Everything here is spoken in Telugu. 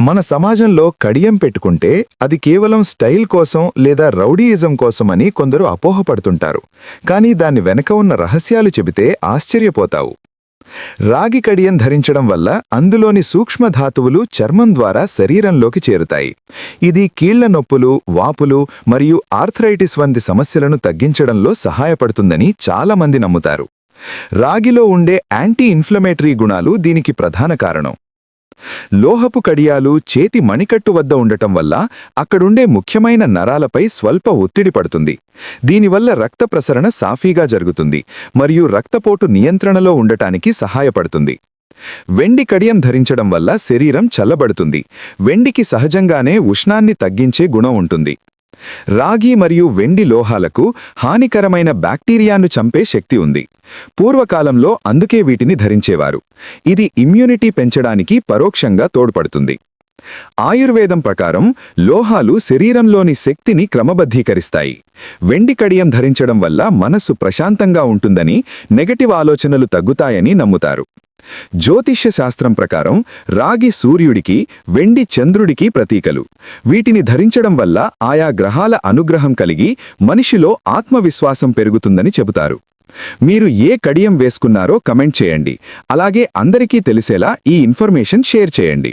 మన సమాజంలో కడియం పెట్టుకుంటే అది కేవలం స్టైల్ కోసం లేదా రౌడీయిజం కోసమని కొందరు అపోహపడుతుంటారు. కానీ దాని వెనక ఉన్న రహస్యాలు చెబితే ఆశ్చర్యపోతావు. రాగి కడియం ధరించడం వల్ల అందులోని సూక్ష్మధాతువులు చర్మం ద్వారా శరీరంలోకి చేరుతాయి. ఇది కీళ్ల నొప్పులు, వాపులు మరియు ఆర్థరైటిస్ వంటి సమస్యలను తగ్గించడంలో సహాయపడుతుందని చాలామంది నమ్ముతారు. రాగిలో ఉండే యాంటీ ఇన్ఫ్లమేటరీ గుణాలు దీనికి ప్రధాన కారణం. లోహపు కడియాలు చేతి మణికట్టు వద్ద ఉండటం వల్ల అక్కడుండే ముఖ్యమైన నరాలపై స్వల్ప ఒత్తిడి పడుతుంది. దీనివల్ల రక్త ప్రసరణ సాఫీగా జరుగుతుంది మరియు రక్తపోటు నియంత్రణలో ఉండటానికి సహాయపడుతుంది. వెండి కడియం ధరించడం వల్ల శరీరం చల్లబడుతుంది. వెండికి సహజంగానే ఉష్ణాన్ని తగ్గించే గుణం ఉంటుంది. రాగి మరియు వెండి లోహాలకు హానికరమైన బ్యాక్టీరియాను చంపే శక్తి ఉంది. పూర్వకాలంలో అందుకే వీటిని ధరించేవారు. ఇది ఇమ్యూనిటీ పెంచడానికి పరోక్షంగా తోడ్పడుతుంది. ఆయుర్వేదం ప్రకారం లోహాలు శరీరంలోని శక్తిని క్రమబద్ధీకరిస్తాయి. వెండి కడియం ధరించడం వల్ల మనస్సు ప్రశాంతంగా ఉంటుందని, నెగటివ్ ఆలోచనలు తగ్గుతాయని నమ్ముతారు. జ్యోతిష్య శాస్త్రం ప్రకారం రాగి సూర్యుడికి, వెండి చంద్రుడికి ప్రతీకలు. వీటిని ధరించడం వల్ల ఆయా గ్రహాల అనుగ్రహం కలిగి మనిషిలో ఆత్మవిశ్వాసం పెరుగుతుందని చెబుతారు. మీరు ఏ కడియం వేసుకున్నారో కమెంట్ చేయండి. అలాగే అందరికీ తెలిసేలా ఈ ఇన్ఫర్మేషన్ షేర్ చేయండి.